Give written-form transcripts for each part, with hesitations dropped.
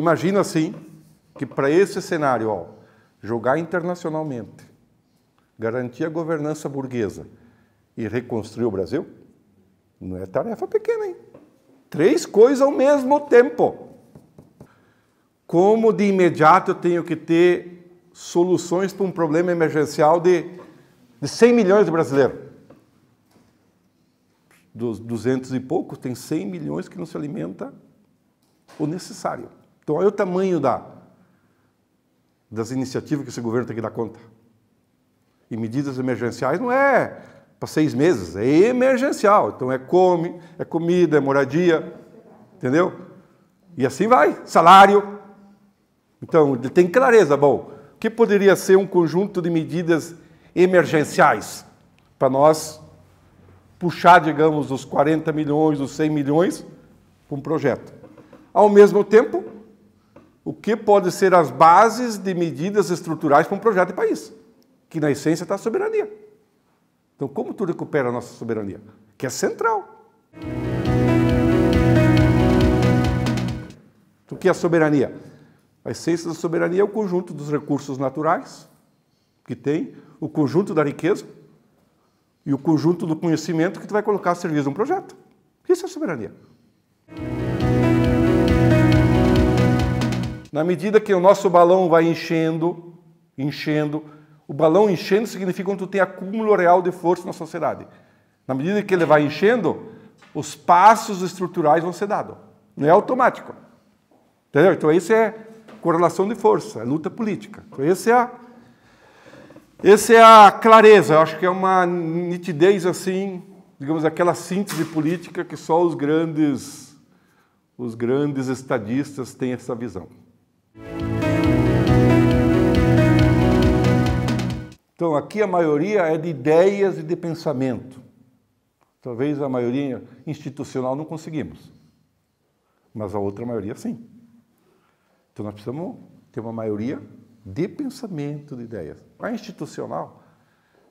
imagina assim, que para esse cenário, ó, jogar internacionalmente, garantir a governança burguesa e reconstruir o Brasil, não é tarefa pequena, hein? 3 coisas ao mesmo tempo. Como de imediato eu tenho que ter soluções para um problema emergencial de 100 milhões de brasileiros. Dos 200 e poucos, tem 100 milhões que não se alimenta o necessário. Então, olha o tamanho das iniciativas que esse governo tem que dar conta. E medidas emergenciais não é para 6 meses, é emergencial. Então, é comida, é moradia, entendeu? E assim vai, salário. Então, ele tem clareza. Bom, o que poderia ser um conjunto de medidas emergenciais para nós puxar, digamos, os 40 milhões, os 100 milhões para um projeto. Ao mesmo tempo, o que pode ser as bases de medidas estruturais para um projeto de país, que na essência está a soberania. Então, como tu recupera a nossa soberania? Que é central. O que é a soberania? A essência da soberania é o conjunto dos recursos naturais que tem, o conjunto da riqueza e o conjunto do conhecimento que tu vai colocar a serviço de um projeto. Isso é soberania. Na medida que o nosso balão vai enchendo, o balão enchendo significa quando tu tem acúmulo real de força na sociedade. Na medida que ele vai enchendo, os passos estruturais vão ser dados. Não é automático. Entendeu? Então, isso é correlação de força, é luta política. Então, essa é a clareza. Eu acho que é uma nitidez, assim, digamos, aquela síntese política que só os grandes estadistas têm essa visão. Então, aqui a maioria é de ideias e de pensamento. Talvez a maioria institucional não conseguimos, mas a outra maioria sim. Então, nós precisamos ter uma maioria de pensamento, de ideias. A institucional,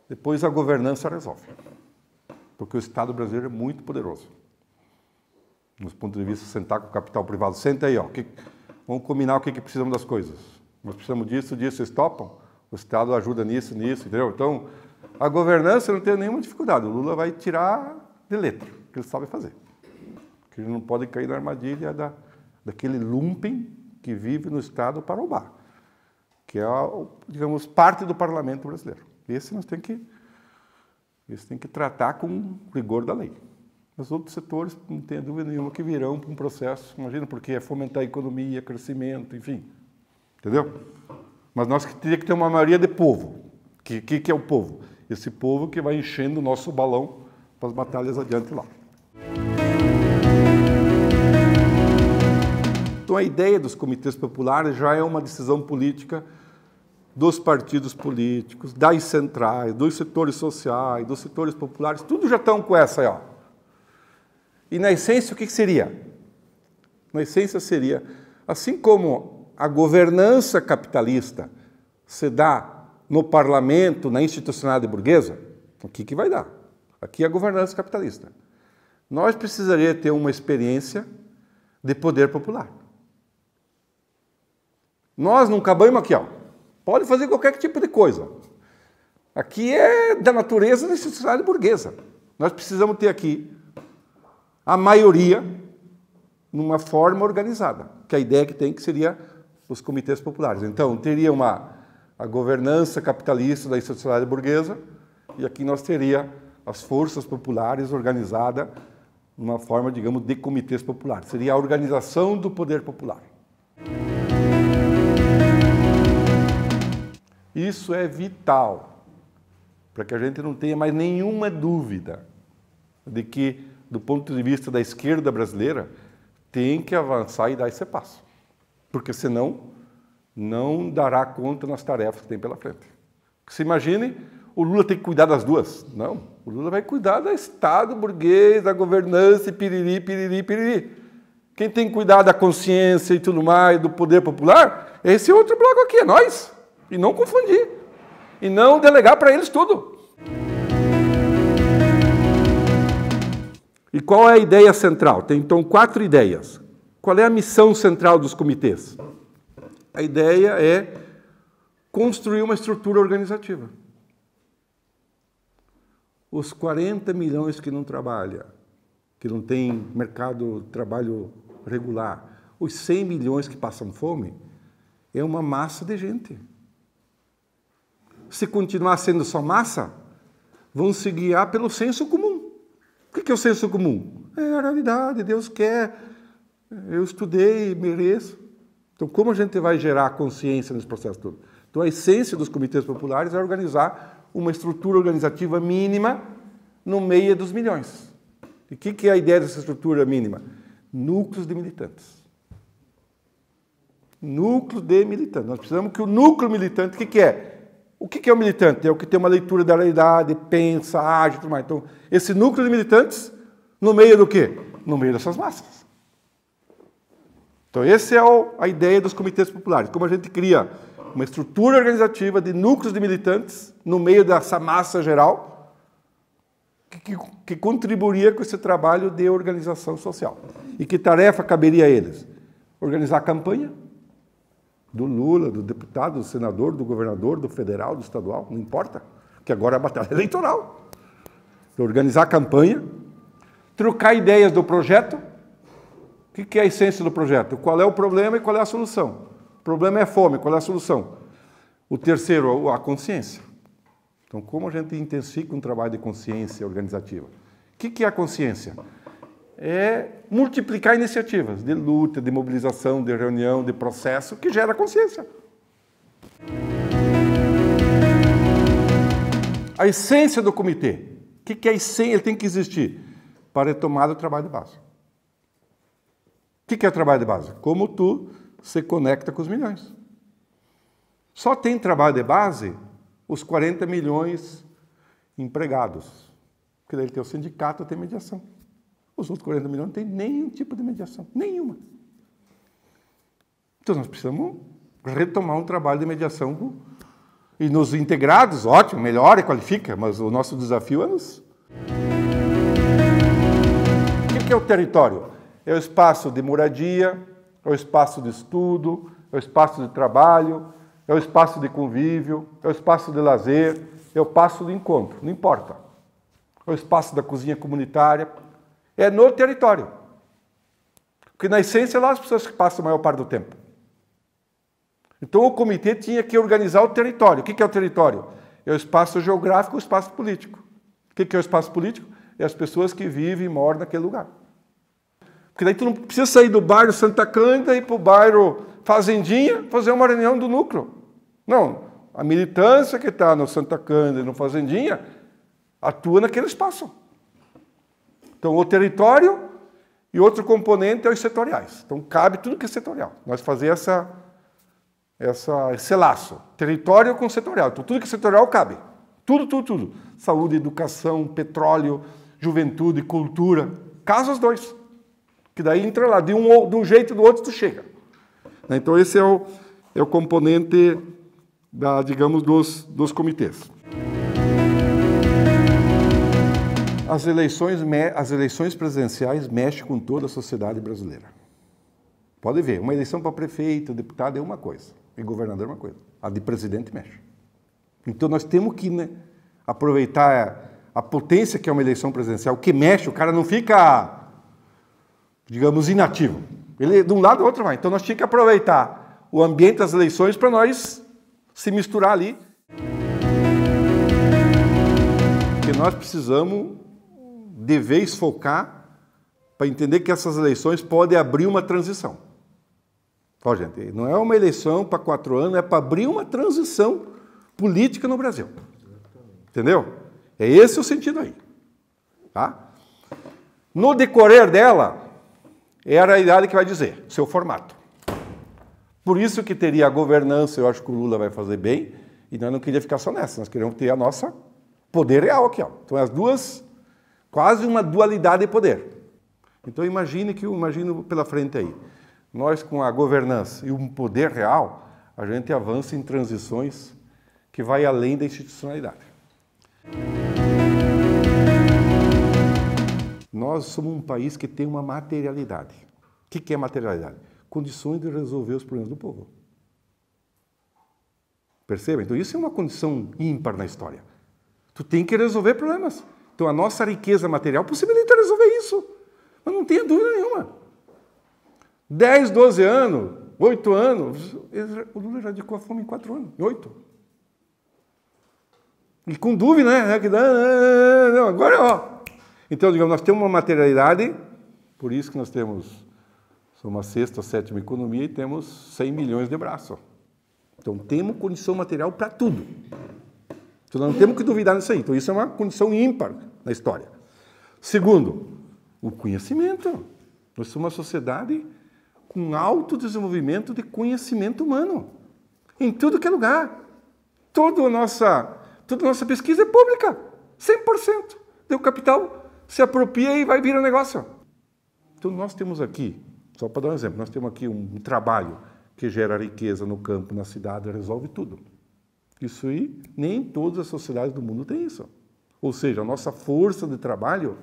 depois a governança resolve. Porque o Estado brasileiro é muito poderoso. Nos pontos de vista, sentar com o capital privado. Senta aí, ó. Vamos combinar o que precisamos das coisas. Nós precisamos disso, vocês topam? O Estado ajuda nisso, entendeu? Então, a governança não tem nenhuma dificuldade. O Lula vai tirar de letra, o que ele sabe fazer. Porque ele não pode cair na armadilha daquele lumpen que vive no Estado para roubar, que é, digamos, parte do parlamento brasileiro. Esse nós tem que tratar com rigor da lei. Os outros setores, não tenho dúvida nenhuma, que virão para um processo, imagina, porque é fomentar a economia, crescimento, enfim. Entendeu? Mas nós teríamos que ter uma maioria de povo. O que é o povo? Esse povo que vai enchendo o nosso balão para as batalhas adiante lá. Então, a ideia dos comitês populares já é uma decisão política dos partidos políticos, das centrais, dos setores sociais, dos setores populares, tudo já estão com essa aí, ó. E, na essência, o que seria? Na essência, seria, assim como a governança capitalista se dá no parlamento, na institucionalidade burguesa, o que vai dar? Aqui é a governança capitalista. Nós precisaríamos ter uma experiência de poder popular. Nós não cabemos aqui, ó. Pode fazer qualquer tipo de coisa. Aqui é da natureza da institucionalidade burguesa. Nós precisamos ter aqui a maioria numa forma organizada, que a ideia que tem que seria os comitês populares. Então, teria a governança capitalista da institucionalidade burguesa e aqui nós teria as forças populares organizadas numa forma, digamos, de comitês populares. Seria a organização do poder popular. Isso é vital para que a gente não tenha mais nenhuma dúvida de que, do ponto de vista da esquerda brasileira, tem que avançar e dar esse passo. Porque senão não dará conta nas tarefas que tem pela frente. Se imagine, o Lula tem que cuidar das duas. Não, o Lula vai cuidar do Estado burguês, da governança, piriri, piriri, piriri. Quem tem que cuidar da consciência e tudo mais, do poder popular, é esse outro bloco aqui, é nós. E não confundir. E não delegar para eles tudo. E qual é a ideia central? Tem, então, 4 ideias. Qual é a missão central dos comitês? A ideia é construir uma estrutura organizativa. Os 40 milhões que não trabalham, que não tem mercado de trabalho regular, os 100 milhões que passam fome, é uma massa de gente. Se continuar sendo só massa, vão se guiar pelo senso comum. O que é o senso comum? É a realidade, Deus quer, eu estudei, mereço. Então, como a gente vai gerar consciência nesse processo todo? Então, a essência dos comitês populares é organizar uma estrutura organizativa mínima no meio dos milhões. E o que é a ideia dessa estrutura mínima? Núcleos de militantes. Núcleo de militantes. Nós precisamos que o núcleo militante, o que é? O que é o militante? É o que tem uma leitura da realidade, pensa, age e tudo mais. Então, esse núcleo de militantes, no meio do quê? No meio dessas massas. Então, essa é a ideia dos comitês populares. Como a gente cria uma estrutura organizativa de núcleos de militantes no meio dessa massa geral que contribuiria com esse trabalho de organização social. E que tarefa caberia a eles? Organizar a campanha do Lula, do deputado, do senador, do governador, do federal, do estadual, não importa, que agora é a batalha eleitoral. Então, organizar a campanha, trocar ideias do projeto. O que é a essência do projeto? Qual é o problema e qual é a solução? O problema é fome, qual é a solução? O terceiro, a consciência. Então, como a gente intensifica um trabalho de consciência organizativa? O que é a consciência? É multiplicar iniciativas de luta, de mobilização, de reunião, de processo, que gera consciência. A essência do comitê. O que é a essência? Ele tem que existir para retomar o trabalho de base. O que é o trabalho de base? Como tu se conecta com os milhões. Só tem trabalho de base os 40 milhões empregados. Porque daí tem o sindicato, tem mediação. Os outros 40 milhões não tem nenhum tipo de mediação. Nenhuma. Então nós precisamos retomar um trabalho de mediação. E nos integrados, ótimo, melhora e qualifica, mas o nosso desafio é nos... O que é o território? É o espaço de moradia, é o espaço de estudo, é o espaço de trabalho, é o espaço de convívio, é o espaço de lazer, é o espaço de encontro, não importa. É o espaço da cozinha comunitária, é no território. Porque na essência lá as pessoas que passam a maior parte do tempo. Então o comitê tinha que organizar o território. O que é o território? É o espaço geográfico, o espaço político. O que é o espaço político? É as pessoas que vivem e moram naquele lugar. Porque daí tu não precisa sair do bairro Santa Cândida e ir para o bairro Fazendinha fazer uma reunião do núcleo. Não, a militância que está no Santa Cândida e no Fazendinha atua naquele espaço. Então, o território e outro componente é os setoriais. Então, cabe tudo que é setorial. Nós fazer esse laço. Território com setorial. Então, tudo que é setorial cabe. Tudo. Saúde, educação, petróleo, juventude, cultura. Casa os dois. Que daí entra lá. De um jeito e do outro tu chega. Então, esse é o componente, digamos, dos comitês. As eleições presidenciais mexem com toda a sociedade brasileira. Pode ver, uma eleição para prefeito, deputado é uma coisa, e governador é uma coisa. A de presidente mexe. Então nós temos que aproveitar a potência que é uma eleição presidencial, que mexe, o cara não fica, digamos, inativo. Ele de um lado ou outro vai. Então nós tínhamos que aproveitar o ambiente das eleições para nós se misturar ali. Porque nós precisamos de vez focar para entender que essas eleições podem abrir uma transição. Ó, gente, não é uma eleição para 4 anos, é para abrir uma transição política no Brasil. Entendeu? É esse o sentido aí. Tá? No decorrer dela, é a realidade que vai dizer, seu formato. Por isso que teria a governança, eu acho que o Lula vai fazer bem, e nós não queríamos ficar só nessa, nós queríamos ter a nossa poder real aqui. Ó. Então, as duas, quase uma dualidade de poder. Então, imagino pela frente aí. Nós, com a governança e um poder real, a gente avança em transições que vai além da institucionalidade. Nós somos um país que tem uma materialidade. O que é materialidade? Condições de resolver os problemas do povo. Percebe? Então isso é uma condição ímpar na história. Tu tem que resolver problemas. Então a nossa riqueza material possibilita resolver isso. Mas não tenha dúvida nenhuma. 10, 12 anos, 8 anos, o Lula erradicou a fome em 4 anos, em 8. E com dúvida, né? Não, agora, ó. Então, digamos, nós temos uma materialidade, por isso que nós temos uma sexta, sétima economia e temos 100 milhões de braços. Então, temos condição material para tudo. Então, nós não temos que duvidar nisso aí. Então, isso é uma condição ímpar na história. Segundo, o conhecimento. Nós somos uma sociedade com alto desenvolvimento de conhecimento humano. Em tudo que é lugar. Toda a nossa pesquisa é pública. 100%. O capital se apropria e vai virar negócio. Então, nós temos aqui, só para dar um exemplo, nós temos aqui um trabalho que gera riqueza no campo, na cidade, resolve tudo. Isso aí, nem todas as sociedades do mundo têm isso. Ou seja, a nossa força de trabalho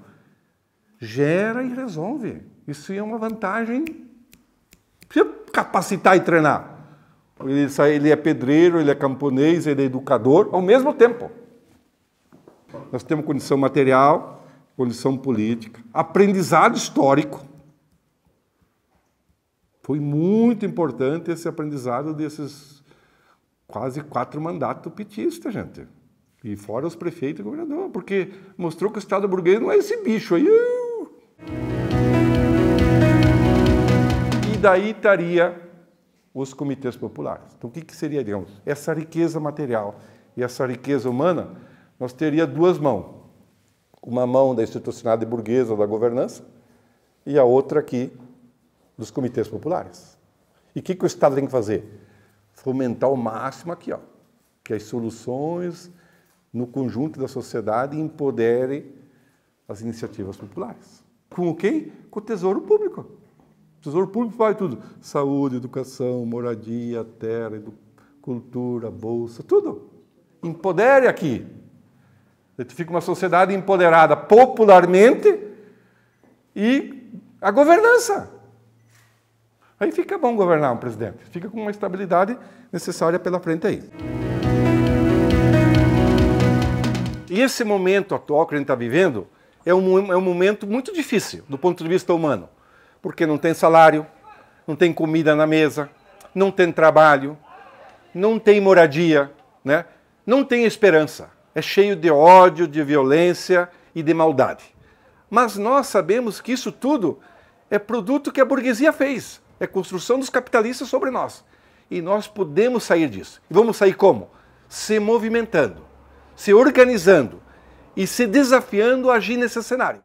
gera e resolve. Isso é uma vantagem. Precisa capacitar e treinar. Ele é pedreiro, ele é camponês, ele é educador, ao mesmo tempo. Nós temos condição material, condição política, aprendizado histórico. Foi muito importante esse aprendizado desses quase 4 mandatos petistas, gente. E fora os prefeitos e governador, porque mostrou que o Estado burguês não é esse bicho aí. E daí estaria os comitês populares. Então, o que seria, digamos, essa riqueza material e essa riqueza humana? Nós teríamos 2 mãos. Uma mão da institucionalidade burguesa da governança e a outra aqui dos comitês populares. E o que o Estado tem que fazer? Fomentar ao máximo aqui, ó, que as soluções no conjunto da sociedade empoderem as iniciativas populares. Com o quê? Com o tesouro público. O tesouro público faz tudo. Saúde, educação, moradia, terra, cultura, bolsa, tudo. Empodere aqui. Fica uma sociedade empoderada popularmente e a governança. Aí fica bom governar um presidente. Fica com uma estabilidade necessária pela frente aí. E esse momento atual que a gente está vivendo é um momento muito difícil do ponto de vista humano. Porque não tem salário, não tem comida na mesa, não tem trabalho, não tem moradia, né? Não tem esperança. É cheio de ódio, de violência e de maldade. Mas nós sabemos que isso tudo é produto que a burguesia fez. É construção dos capitalistas sobre nós. E nós podemos sair disso. E vamos sair como? Se movimentando, se organizando e se desafiando a agir nesse cenário.